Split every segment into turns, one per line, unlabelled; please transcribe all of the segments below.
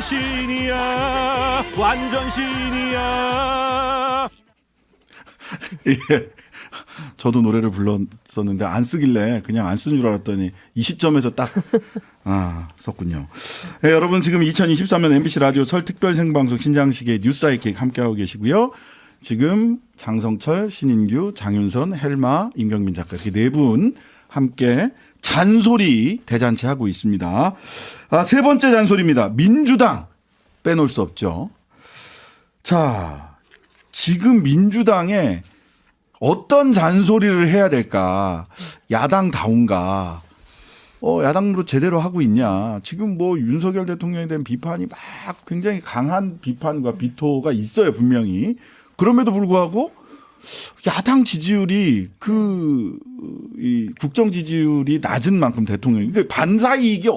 신이야 완전 신이야.
예. 저도 노래를 불렀었는데 안 쓰길래 그냥 안 쓴 줄 알았더니 이 시점에서 딱 썼군요. 네, 여러분 지금 2023년 MBC 라디오 설 특별 생방송 신장식의 뉴사이킥 함께하고 계시고요. 지금 장성철, 신인규, 장윤선, 헬마, 임경민 작가 이렇게 네 분 함께 잔소리 대잔치 하고 있습니다. 세 번째 잔소리입니다. 민주당 빼놓을 수 없죠. 자, 지금 민주당에 어떤 잔소리를 해야 될까? 야당다운가? 야당으로 제대로 하고 있냐? 지금 뭐 윤석열 대통령에 대한 비판이 막 굉장히 강한 비판과 비토가 있어요, 분명히. 그럼에도 불구하고 야당 지지율이 이 국정 지지율이 낮은 만큼 대통령이 그러니까 반사이익이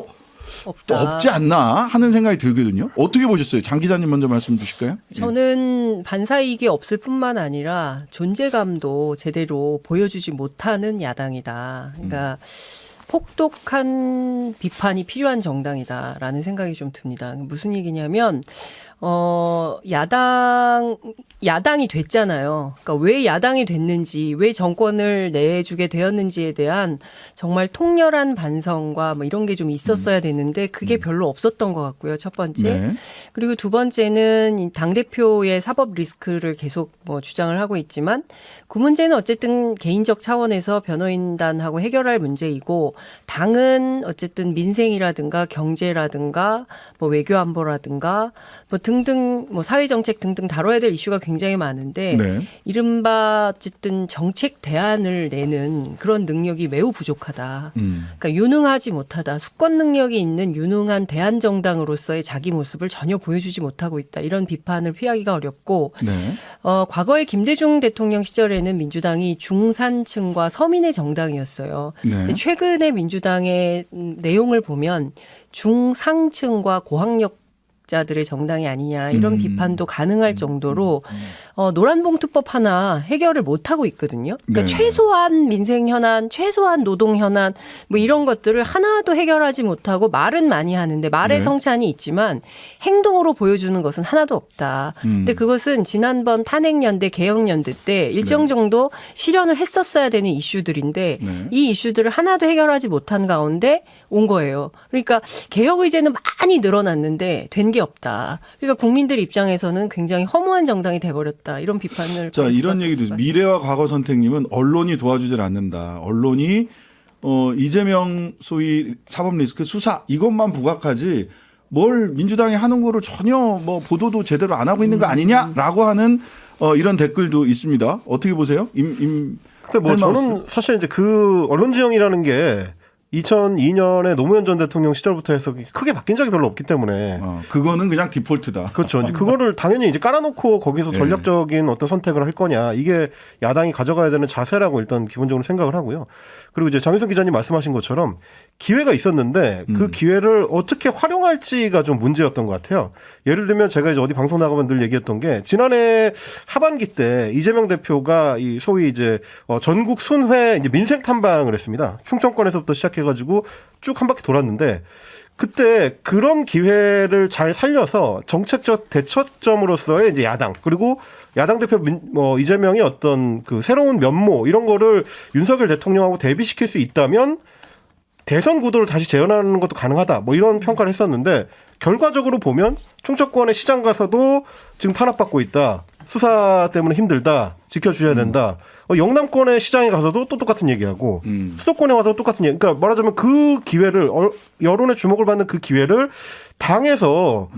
없지 않나 하는 생각이 들거든요. 어떻게 보셨어요? 장 기자님 먼저 말씀 주실까요?
저는 반사이익이 없을 뿐만 아니라 존재감도 제대로 보여주지 못하는 야당이다. 그러니까 폭독한 비판이 필요한 정당이다라는 생각이 좀 듭니다. 무슨 얘기냐면 야당이 됐잖아요. 그러니까 왜 야당이 됐는지, 왜 정권을 내주게 되었는지에 대한 정말 통렬한 반성과 뭐 이런 게 좀 있었어야 되는데 그게 별로 없었던 것 같고요. 첫 번째.
네.
그리고 두 번째는 당대표의 사법 리스크를 계속 뭐 주장을 하고 있지만 그 문제는 어쨌든 개인적 차원에서 변호인단하고 해결할 문제이고 당은 어쨌든 민생이라든가 경제라든가 뭐 외교안보라든가 뭐 등등 뭐 사회정책 등등 다뤄야 될 이슈가 굉장히 많은데
네.
이른바 어쨌든 정책 대안을 내는 그런 능력이 매우 부족하다. 그러니까 유능하지 못하다. 수권 능력이 있는 유능한 대안정당으로서의 자기 모습을 전혀 보여주지 못하고 있다. 이런 비판을 피하기가 어렵고
네.
과거에 김대중 대통령 시절에는 민주당이 중산층과 서민의 정당이었어요.
네.
근데 최근에 민주당의 내용을 보면 중상층과 고학력 자들의 정당이 아니냐 이런 비판도 가능할 정도로 노란봉투법 하나 해결을 못하고 있거든요. 그러니까
네.
최소한 민생 현안, 최소한 노동 현안 뭐 이런 것들을 하나도 해결하지 못하고 말은 많이 하는데 말의
네.
성찬이 있지만 행동으로 보여주는 것은 하나도 없다. 근데 그것은 지난번 탄핵연대, 개혁연대 때 일정 정도 실현을 했었어야 되는 이슈들인데
네.
이 이슈들을 하나도 해결하지 못한 가운데 온 거예요. 그러니까 개혁 의제는 많이 늘어났는데 된 게 없다. 그러니까 국민들 입장에서는 굉장히 허무한 정당이 돼버렸다. 이런 비판을.
자, 이런 얘기도 있어요. 미래와 과거 선택님은 언론이 도와주질 않는다. 언론이 이재명 소위 사법 리스크 수사 이것만 부각하지 뭘 민주당이 하는 거를 전혀 뭐 보도도 제대로 안 하고 있는 거 아니냐라고 하는 이런 댓글도 있습니다. 어떻게 보세요?
근데 뭐 저는 사실 이제 그 언론 지형이라는 게 2002년에 노무현 전 대통령 시절부터 해서 크게 바뀐 적이 별로 없기 때문에
그거는 그냥 디폴트다.
그렇죠. 이제 그거를 당연히 이제 깔아놓고 거기서 전략적인 어떤 선택을 할 거냐 이게 야당이 가져가야 되는 자세라고 일단 기본적으로 생각을 하고요. 그리고 이제 장윤선 기자님 말씀하신 것처럼 기회가 있었는데 그 기회를 어떻게 활용할지가 좀 문제였던 것 같아요. 예를 들면 제가 이제 어디 방송 나가면 늘 얘기했던 게 지난해 하반기 때 이재명 대표가 이 소위 이제 전국 순회 이제 민생 탐방을 했습니다. 충청권에서부터 시작해가지고 쭉 한 바퀴 돌았는데 그때 그런 기회를 잘 살려서 정책적 대처점으로서의 이제 야당 그리고 야당 대표 이재명이 어떤 그 새로운 면모 이런 거를 윤석열 대통령하고 대비시킬 수 있다면 대선 구도를 다시 재현하는 것도 가능하다. 뭐 이런 평가를 했었는데 결과적으로 보면 충청권의 시장 가서도 지금 탄압받고 있다. 수사 때문에 힘들다. 지켜줘야 된다. 영남권의 시장에 가서도 또 똑같은 얘기하고 수도권에 와서 똑같은 얘기. 그러니까 말하자면 그 기회를 여론의 주목을 받는 그 기회를 당에서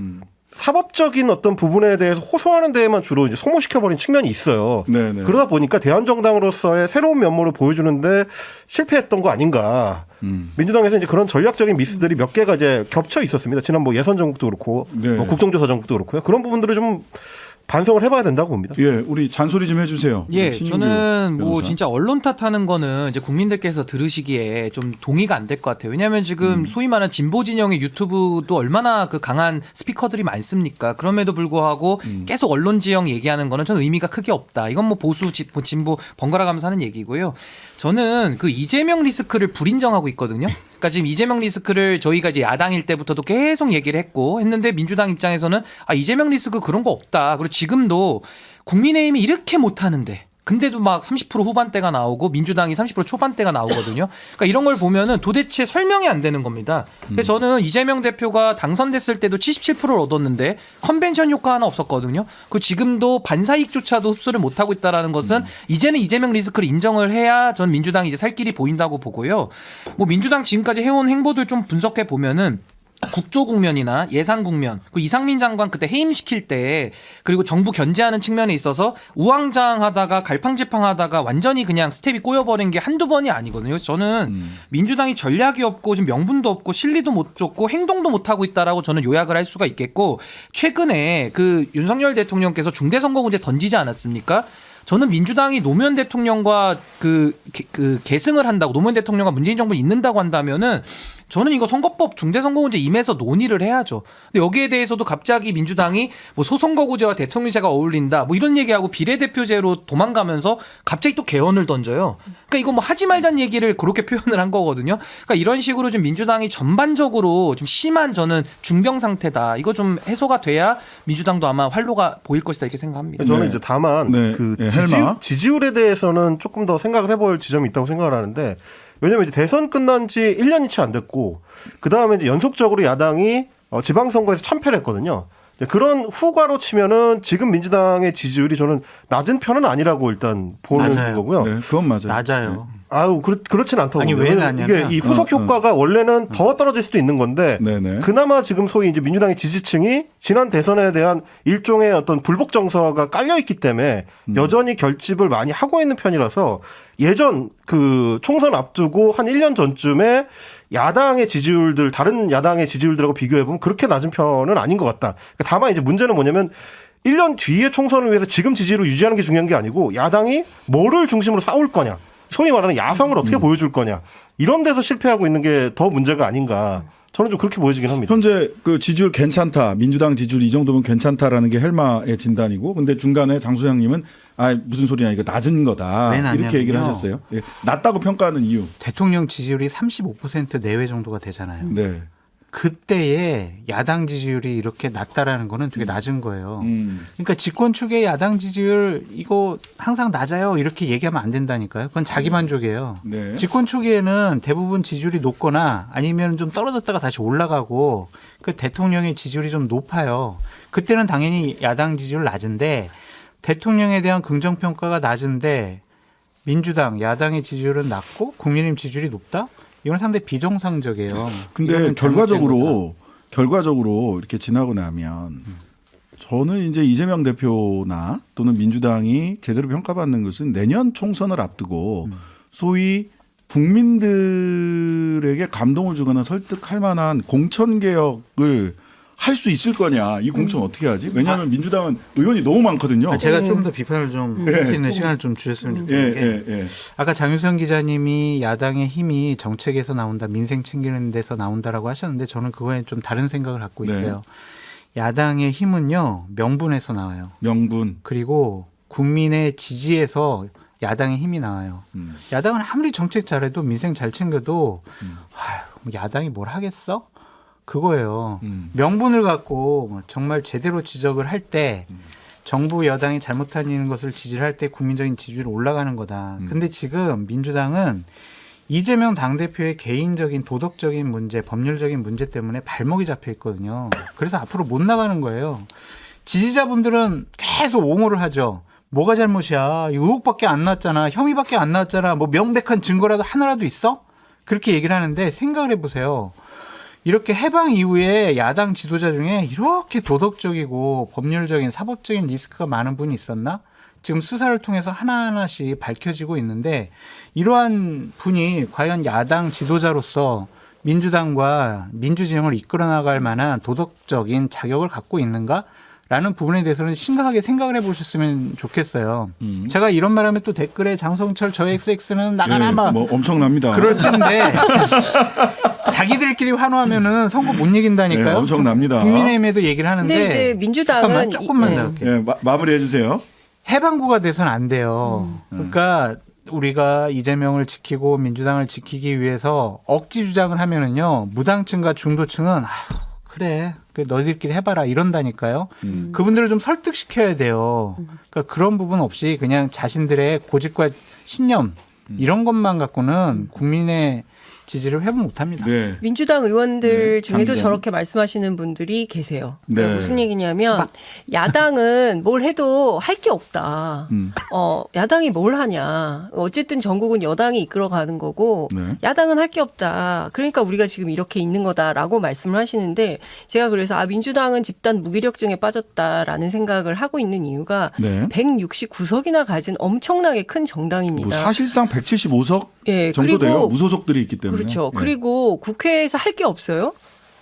사법적인 어떤 부분에 대해서 호소하는 데에만 주로 이제 소모시켜버린 측면이 있어요.
네네.
그러다 보니까 대한정당으로서의 새로운 면모를 보여주는데 실패했던 거 아닌가. 민주당에서 이제 그런 전략적인 미스들이 몇 개가 이제 겹쳐 있었습니다. 지난 뭐 예선 전국도 그렇고
네.
국정조사 전국도 그렇고요. 그런 부분들을 좀 반성을 해봐야 된다고 봅니다.
예, 우리 잔소리 좀 해주세요.
예,
신인규
저는 뭐
변호사.
진짜 언론 탓하는 거는 이제 국민들께서 들으시기에 좀 동의가 안 될 것 같아요. 왜냐하면 지금 소위 말하는 진보 진영의 유튜브도 얼마나 그 강한 스피커들이 많습니까? 그럼에도 불구하고 계속 언론 지형 얘기하는 거는 저는 의미가 크게 없다. 이건 뭐 보수, 진보 번갈아 가면서 하는 얘기고요. 저는 그 이재명 리스크를 불인정하고 있거든요. 그러니까 지금 이재명 리스크를 저희가 이제 야당일 때부터도 계속 얘기를 했는데 민주당 입장에서는 이재명 리스크 그런 거 없다. 그리고 지금도 국민의힘이 이렇게 못하는데 근데도 막 30% 후반대가 나오고 민주당이 30% 초반대가 나오거든요. 그러니까 이런 걸 보면은 도대체 설명이 안 되는 겁니다. 그래서 저는 이재명 대표가 당선됐을 때도 77%를 얻었는데 컨벤션 효과 하나 없었거든요. 그 지금도 반사이익조차도 흡수를 못 하고 있다라는 것은 이제는 이재명 리스크를 인정을 해야 전 민주당이 이제 살 길이 보인다고 보고요. 뭐 민주당 지금까지 해온 행보들 좀 분석해 보면은 국조 국면이나 예산 국면, 그 이상민 장관 그때 해임시킬 때 그리고 정부 견제하는 측면에 있어서 우왕좌왕하다가 갈팡질팡하다가 완전히 그냥 스텝이 꼬여버린 게 한두 번이 아니거든요. 그래서 저는 민주당이 전략이 없고 지금 명분도 없고 실리도 못 줬고 행동도 못 하고 있다라고 저는 요약을 할 수가 있겠고 최근에 그 윤석열 대통령께서 중대선거구제 던지지 않았습니까? 저는 민주당이 노무현 대통령과 그 계승을 한다고 노무현 대통령과 문재인 정부 있는다고 한다면은 저는 이거 선거법 중대선거구제 임해서 논의를 해야죠. 근데 여기에 대해서도 갑자기 민주당이 뭐 소선거구제와 대통령제가 어울린다 뭐 이런 얘기하고 비례대표제로 도망가면서 갑자기 또 개헌을 던져요. 그러니까 이거 뭐 하지 말자는 얘기를 그렇게 표현을 한 거거든요. 그러니까 이런 식으로 좀 민주당이 전반적으로 좀 심한 저는 중병 상태다. 이거 좀 해소가 돼야 민주당도 아마 활로가 보일 것이다 이렇게 생각합니다.
저는
네.
이제 다만
네.
그
네, 헬마.
지지율에 대해서는 조금 더 생각을 해볼 지점이 있다고 생각을 하는데 왜냐하면 이제 대선 끝난 지 1년이 채 안 됐고 그 다음에 이제 연속적으로 야당이 지방선거에서 참패를 했거든요. 그런 후과로 치면은 지금 민주당의 지지율이 저는 낮은 편은 아니라고 일단 보는
맞아요.
거고요.
네, 그건 맞아요.
낮아요.
아유 그렇진 않다고.
아니, 왜
왜냐면
낮냐면
이게 이 후속 효과가 원래는 더 떨어질 수도 있는 건데
네네.
그나마 지금 소위 이제 민주당의 지지층이 지난 대선에 대한 일종의 어떤 불복 정서가 깔려 있기 때문에 여전히 결집을 많이 하고 있는 편이라서 예전 그 총선 앞두고 한 1년 전쯤에 야당의 지지율들 다른 야당의 지지율들하고 비교해 보면 그렇게 낮은 편은 아닌 것 같다. 다만 이제 문제는 뭐냐면 1년 뒤에 총선을 위해서 지금 지지율을 유지하는 게 중요한 게 아니고 야당이 뭐를 중심으로 싸울 거냐. 소위 말하는 야성을 어떻게 보여줄 거냐. 이런 데서 실패하고 있는 게 더 문제가 아닌가. 저는 좀 그렇게 보여지긴 합니다.
현재 그 지지율 괜찮다. 민주당 지지율 이 정도면 괜찮다라는 게 헬마의 진단이고 근데 중간에 장 소장님은 무슨 소리냐 이거 낮은 거다.
왜
이렇게 얘기를
낮냐면요.
하셨어요. 예. 낮다고 평가하는 이유.
대통령 지지율이 35% 내외 정도가 되잖아요.
네.
그때에 야당 지지율이 이렇게 낮다라는 거는 되게 낮은 거예요.
음.
그러니까 집권 초기에 야당 지지율 이거 항상 낮아요 이렇게 얘기하면 안 된다니까요. 그건 자기 만족이에요.
네.
집권 초기에는 대부분 지지율이 높거나 아니면 좀 떨어졌다가 다시 올라가고 그 대통령의 지지율이 좀 높아요. 그때는 당연히 야당 지지율 낮은데 대통령에 대한 긍정평가가 낮은데 민주당, 야당의 지지율은 낮고 국민의힘 지지율이 높다? 이건 상당히 비정상적이에요.
근데
이거는 잘못된 거다.
결과적으로 이렇게 지나고 나면 저는 이제 이재명 대표나 또는 민주당이 제대로 평가받는 것은 내년 총선을 앞두고 소위 국민들에게 감동을 주거나 설득할 만한 공천 개혁을 할 수 있을 거냐. 이 공천 어떻게 하지? 왜냐하면 민주당은 의원이 너무 많거든요.
제가 좀 더 비판을 좀 할 수 있는 시간을 좀 주셨으면 좋겠는 게 아까 장윤선 기자님이 야당의 힘이 정책에서 나온다, 민생 챙기는 데서 나온다라고 하셨는데 저는 그거에 좀 다른 생각을 갖고 있어요. 야당의 힘은요 명분에서 나와요.
명분.
그리고 국민의 지지에서 야당의 힘이 나와요. 야당은 아무리 정책 잘해도 민생 잘 챙겨도 야당이 뭘 하겠어? 그거예요. 명분을 갖고 정말 제대로 지적을 할 때 정부 여당이 잘못하는 것을 지지를 할 때 국민적인 지지율이 올라가는 거다. 근데 지금 민주당은 이재명 당대표의 개인적인 도덕적인 문제, 법률적인 문제 때문에 발목이 잡혀 있거든요. 그래서 앞으로 못 나가는 거예요. 지지자분들은 계속 옹호를 하죠. 뭐가 잘못이야. 의혹밖에 안 나왔잖아. 혐의밖에 안 나왔잖아. 뭐 명백한 증거라도 하나라도 있어? 그렇게 얘기를 하는데 생각을 해보세요. 이렇게 해방 이후에 야당 지도자 중에 이렇게 도덕적이고 법률적인 사법적인 리스크가 많은 분이 있었나? 지금 수사를 통해서 하나하나씩 밝혀지고 있는데 이러한 분이 과연 야당 지도자로서 민주당과 민주진영을 이끌어 나갈 만한 도덕적인 자격을 갖고 있는가? 라는 부분에 대해서는 심각하게 생각을 해보셨으면 좋겠어요. 제가 이런 말하면 또 댓글에 장성철 저 XX는 나가나 막
뭐 엄청납니다.
그럴 텐데 자기들끼리 환호하면은 선거 못 이긴다니까요.
네, 엄청납니다.
국민의힘에도 얘기를 하는데
근데 이제 민주당은
잠깐만 조금만 더 할게요.
마무리해 주세요.
해방구가 돼서는 안 돼요. 그러니까 우리가 이재명을 지키고 민주당을 지키기 위해서 억지 주장을 하면은요, 무당층과 중도층은 아휴, 그래 너희들끼리 해봐라 이런다니까요. 그분들을 좀 설득시켜야 돼요. 그러니까 그런 부분 없이 그냥 자신들의 고집과 신념 이런 것만 갖고는 국민의 지지를 회복 못합니다.
네.
민주당 의원들 중에도
장기자님.
저렇게 말씀하시는 분들이 계세요. 그러니까
네.
무슨 얘기냐면 야당은 뭘 해도 할 게 없다. 야당이 뭘 하냐. 어쨌든 전국은 여당이 이끌어가는 거고
네.
야당은 할 게 없다. 그러니까 우리가 지금 이렇게 있는 거다라고 말씀을 하시는데 제가 그래서 민주당은 집단 무기력증에 빠졌다라는 생각을 하고 있는 이유가
네.
169석이나 가진 엄청나게 큰
뭐
정당입니다.
사실상 175석
예,
정도 돼요.
그리고
무소속들이 있기 때문에.
그렇죠.
예.
그리고 국회에서 할 게 없어요?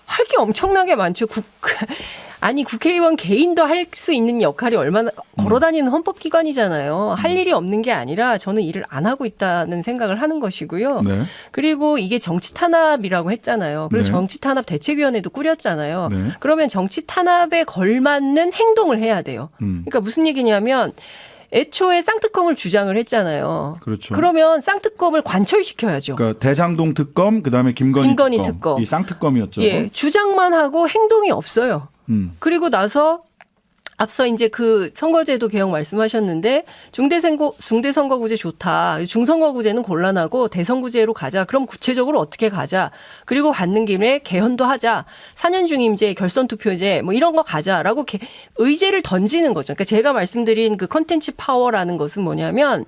할 게 엄청나게 많죠. 아니 국회의원 개인도 할 수 있는 역할이 얼마나 걸어다니는 헌법기관이잖아요. 할 일이 없는 게 아니라 저는 일을 안 하고 있다는 생각을 하는 것이고요.
네.
그리고 이게 정치 탄압이라고 했잖아요. 그리고
네.
정치 탄압 대책위원회도 꾸렸잖아요.
네.
그러면 정치 탄압에 걸맞는 행동을 해야 돼요. 그러니까 무슨 얘기냐면 애초에 쌍특검을 주장을 했잖아요.
그렇죠.
그러면 쌍특검을 관철시켜야죠.
그러니까 대장동 특검, 그다음에 김건희
특검.
이 쌍특검이었죠.
예, 주장만 하고 행동이 없어요. 그리고 나서 앞서 이제 그 선거제도 개혁 말씀하셨는데 중대선거구제 좋다. 중선거구제는 곤란하고 대선구제로 가자. 그럼 구체적으로 어떻게 가자. 그리고 갖는 김에 개헌도 하자. 4년 중임제, 결선투표제 뭐 이런 거 가자라고 의제를 던지는 거죠. 그러니까 제가 말씀드린 그 컨텐츠 파워라는 것은 뭐냐면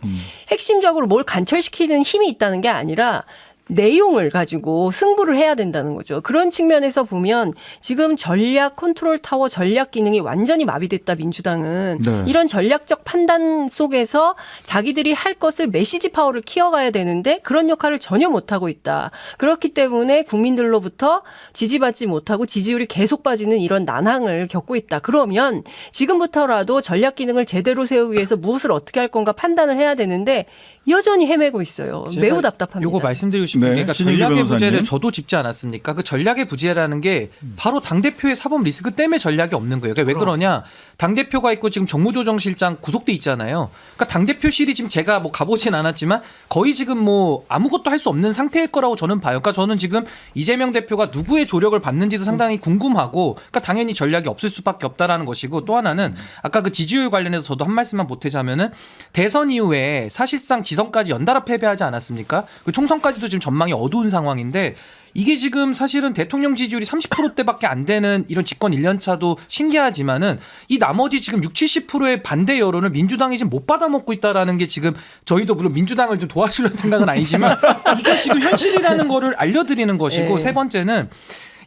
핵심적으로 뭘 관철시키는 힘이 있다는 게 아니라 내용을 가지고 승부를 해야 된다는 거죠. 그런 측면에서 보면 지금 전략 컨트롤 타워 전략 기능이 완전히 마비됐다 민주당은.
네.
이런 전략적 판단 속에서 자기들이 할 것을 메시지 파워를 키워가야 되는데 그런 역할을 전혀 못하고 있다. 그렇기 때문에 국민들로부터 지지받지 못하고 지지율이 계속 빠지는 이런 난항을 겪고 있다. 그러면 지금부터라도 전략 기능을 제대로 세우기 위해서 무엇을 어떻게 할 건가 판단을 해야 되는데 여전히 헤매고 있어요. 매우 답답합니다.
요거 말씀드리고 싶은
네,
게 그러니까
신인규
전략의
변호사님.
부재를 저도 짚지 않았습니까? 그 전략의 부재라는 게 바로 당대표의 사법 리스크 때문에 전략이 없는 거예요. 그러니까 왜 그러냐? 당대표가 있고 지금 정무조정실장 구속돼 있잖아요. 그러니까 당대표실이 지금 제가 뭐 가보진 않았지만 거의 지금 뭐 아무것도 할 수 없는 상태일 거라고 저는 봐요. 그러니까 저는 지금 이재명 대표가 누구의 조력을 받는지도 상당히 궁금하고 그러니까 당연히 전략이 없을 수밖에 없다라는 것이고 또 하나는 아까 그 지지율 관련해서 저도 한 말씀만 보태자면은 대선 이후에 사실상 지선까지 연달아 패배하지 않았습니까? 그 총선까지도 지금 전망이 어두운 상황인데 이게 지금 사실은 대통령 지지율이 30%대밖에 안 되는 이런 집권 1년 차도 신기하지만은 이 나머지 지금 60, 70%의 반대 여론을 민주당이 지금 못 받아먹고 있다라는 게 지금 저희도 물론 민주당을 좀 도와주려는 생각은 아니지만 이게 지금 현실이라는 거를 알려드리는 것이고
네.
세 번째는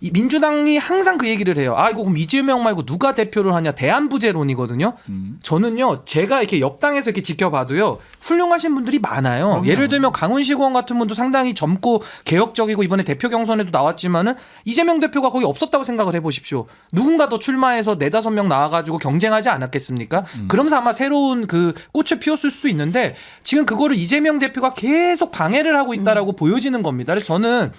이 민주당이 항상 그 얘기를 해요. 이거 그럼 이재명 말고 누가 대표를 하냐. 대안부재론이거든요. 저는요. 제가 이렇게 옆당에서 이렇게 지켜봐도요. 훌륭하신 분들이 많아요.
그럼요.
예를 들면 강훈식 의원 같은 분도 상당히 젊고 개혁적이고 이번에 대표 경선에도 나왔지만은 이재명 대표가 거의 없었다고 생각을 해보십시오. 누군가 더 출마해서 4-5명 나와가지고 경쟁하지 않았겠습니까? 그러면서 아마 새로운 그 꽃을 피웠을 수도 있는데 지금 그거를 이재명 대표가 계속 방해를 하고 있다라고 보여지는 겁니다. 그래서 저는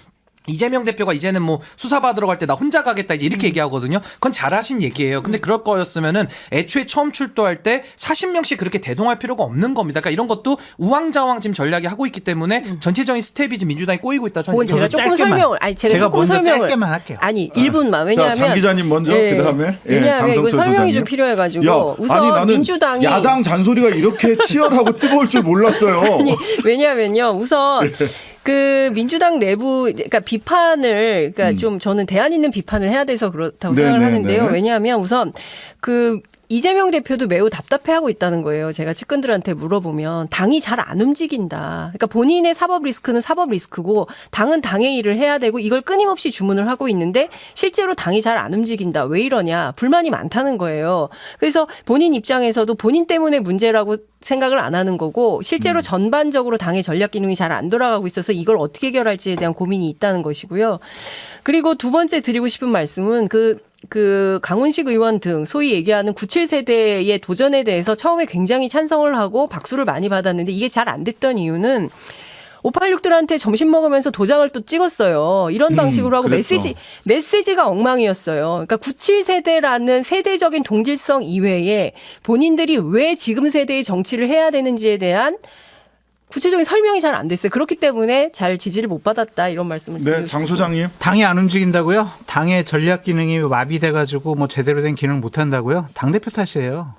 이재명 대표가 이제는 뭐 수사받으러 갈 때 나 혼자 가겠다 이제 이렇게 얘기하거든요. 그건 잘하신 얘기예요. 근데 그럴 거였으면은 애초에 처음 출두할 때 40명씩 그렇게 대동할 필요가 없는 겁니다. 그러니까 이런 것도 우왕좌왕 지금 전략이 하고 있기 때문에 전체적인 스텝이 지금 민주당이 꼬이고 있다. 저는
그건 제가
이렇게
조금
짧게만.
설명을 제가 조금
먼저
설명을
짧게만 할게요.
아니 1분만
자,
왜냐하면
장 기자님 먼저 그다음에
왜냐하면 이거
강성철
설명이
소장님.
좀 필요해가지고
야,
우선
아니 나는
민주당이
야당 잔소리가 이렇게 치열하고 뜨거울 줄 몰랐어요.
아니, 왜냐하면요 우선 그 민주당 내부 그러니까 비판을 그러니까 좀 저는 대안 있는 비판을 해야 돼서 그렇다고
네,
생각을
네,
하는데요.
네.
왜냐하면 우선 그 이재명 대표도 매우 답답해하고 있다는 거예요. 제가 측근들한테 물어보면 당이 잘 안 움직인다. 그러니까 본인의 사법 리스크는 사법 리스크고 당은 당의 일을 해야 되고 이걸 끊임없이 주문을 하고 있는데 실제로 당이 잘 안 움직인다. 왜 이러냐. 불만이 많다는 거예요. 그래서 본인 입장에서도 본인 때문에 문제라고 생각을 안 하는 거고 실제로 전반적으로 당의 전략 기능이 잘 안 돌아가고 있어서 이걸 어떻게 해결할지에 대한 고민이 있다는 것이고요. 그리고 두 번째 드리고 싶은 말씀은 그 강훈식 의원 등 소위 얘기하는 97세대의 도전에 대해서 처음에 굉장히 찬성을 하고 박수를 많이 받았는데 이게 잘 안 됐던 이유는 586들한테 점심 먹으면서 도장을 또 찍었어요. 이런 방식으로 하고
그랬죠.
메시지가 엉망이었어요. 그러니까 97세대라는 세대적인 동질성 이외에 본인들이 왜 지금 세대의 정치를 해야 되는지에 대한 구체적인 설명이 잘 안 됐어요. 그렇기 때문에 잘 지지를 못 받았다 이런 말씀을 드리고
네, 장
싶습니다.
소장님.
당이 안 움직인다고요? 당의 전략 기능이 마비돼가지고 뭐 제대로 된 기능을 못 한다고요? 당 대표 탓이에요.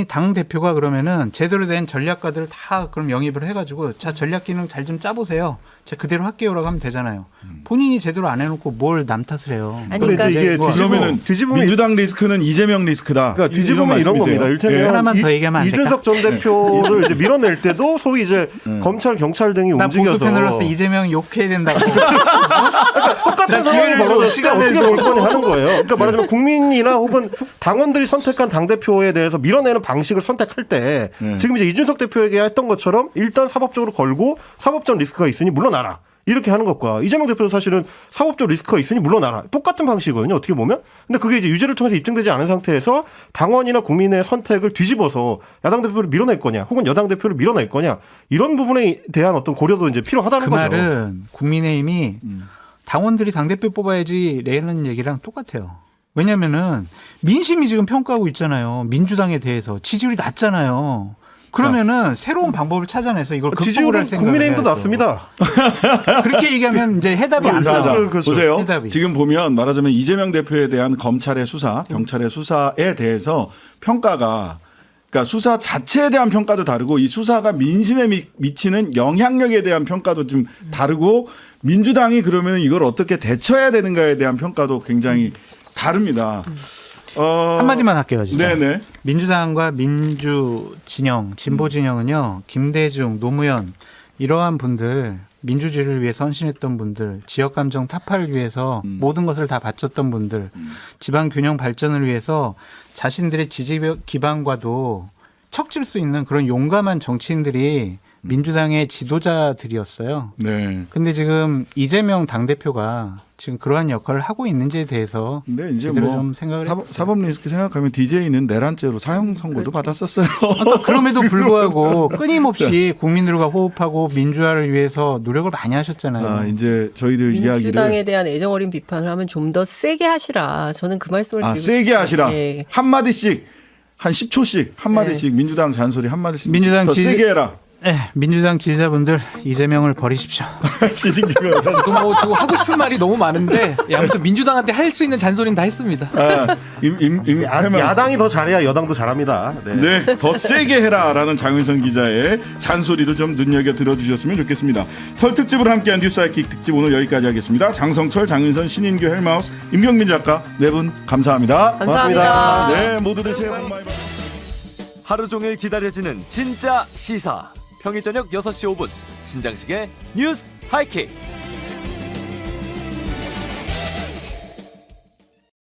당 대표가 그러면은 제대로 된 전략가들을 다 그럼 영입을 해가지고 자 전략 기능 잘 좀 짜보세요. 제가 그대로 할게요라고 하면 되잖아요. 본인이 제대로 안 해놓고 뭘 남 탓을 해요.
아니,
근데
그러니까
이게
뭐
그러면은
뒤집으면
민주당 리스크는 이재명 리스크다.
그러니까 뒤집으면 이런 겁니다.
말씀이세요?
일테면
예.
하나만 더 얘기하면 안
이준석 전 대표를 이제 밀어낼 때도 소위 이제 검찰 경찰 등이
나
움직여서
보수 패널로서 이재명 욕해야 된다고.
똑같은 상황이 벌어졌을 때 어떻게 볼 거냐 하는 거예요. 그러니까 말하자면 국민이나 혹은 당원들이 선택한 당 대표에 대해서 밀어내는 방식을 선택할 때 지금 이제 이준석 대표에게 했던 것처럼 일단 사법적으로 걸고 사법적 리스크가 있으니 물러나라. 이렇게 하는 것과 이재명 대표도 사실은 사법적 리스크가 있으니 물러나라. 똑같은 방식이거든요. 어떻게 보면. 근데 그게 이제 유죄를 통해서 입증되지 않은 상태에서 당원이나 국민의 선택을 뒤집어서 야당 대표를 밀어낼 거냐 혹은 여당 대표를 밀어낼 거냐 이런 부분에 대한 어떤 고려도 이제 필요하다는
그
거죠.
말은 국민의힘이 당원들이 당대표 뽑아야지라는 얘기랑 똑같아요. 왜냐면은 민심이 지금 평가하고 있잖아요. 민주당에 대해서 지지율이 낮잖아요. 그러면은 새로운 방법을 찾아내서 이걸 극복을
지지율은
할 생각을
국민의힘도
해야죠.
낮습니다.
그렇게 얘기하면 이제 해답이 안
자,
나와.
자,
그렇죠.
보세요.
해답이.
지금 보면 말하자면 이재명 대표에 대한 검찰의 수사, 경찰의 수사에 대해서 평가가 그러니까 수사 자체에 대한 평가도 다르고 이 수사가 민심에 미치는 영향력에 대한 평가도 좀 다르고 민주당이 그러면 이걸 어떻게 대처해야 되는가에 대한 평가도 굉장히 다릅니다.
한마디만 할게요, 진짜.
네네.
민주당과 민주 진영, 진보 진영은요, 김대중, 노무현 이러한 분들, 민주주의를 위해서 헌신했던 분들, 지역 감정 타파를 위해서 모든 것을 다 바쳤던 분들, 지방 균형 발전을 위해서 자신들의 지지 기반과도 척질 수 있는 그런 용감한 정치인들이 민주당의 지도자들이었어요.
네.
근데 지금 이재명 당대표가 지금 그러한 역할을 하고 있는지에 대해서
근데 이제
제대로
뭐
좀 생각을
사법 리스크 생각하면 DJ는 내란죄로 사형 선고도 받았었어요.
그러니까 그럼에도 불구하고 끊임없이 국민들과 호흡하고 민주화를 위해서 노력을 많이 하셨잖아요.
아, 이제 저희들
민주당에
이야기를
대한 애정 어린 비판을 하면 좀 더 세게 하시라. 저는 그 말씀을 드리고
세게
싶어요.
하시라.
예.
한 마디씩 한 10초씩 한 마디씩 민주당 잔소리 한 마디씩
민주당
더
지지-
세게 해라.
네, 민주당 지지자분들 이재명을 버리십시오.
시진기 변호사님.
뭐 지금 하고 싶은 말이 너무 많은데 예, 아무튼 민주당한테 할 수 있는 잔소리는 다 했습니다.
야당이 더 잘해야 여당도 잘합니다. 네.
네, 더 세게 해라라는 장윤선 기자의 잔소리도 좀 눈여겨 들어주셨으면 좋겠습니다. 설 특집을 함께한 뉴스아이킥 특집 오늘 여기까지 하겠습니다. 장성철, 장윤선, 신인규, 헬마우스, 임경민 작가 네 분 감사합니다.
감사합니다.
네, 모두들 새해 복 많이 받으세요.
하루 종일 기다려지는 진짜 시사. 평일 저녁 6시 5분 신장식의 뉴스 하이킥.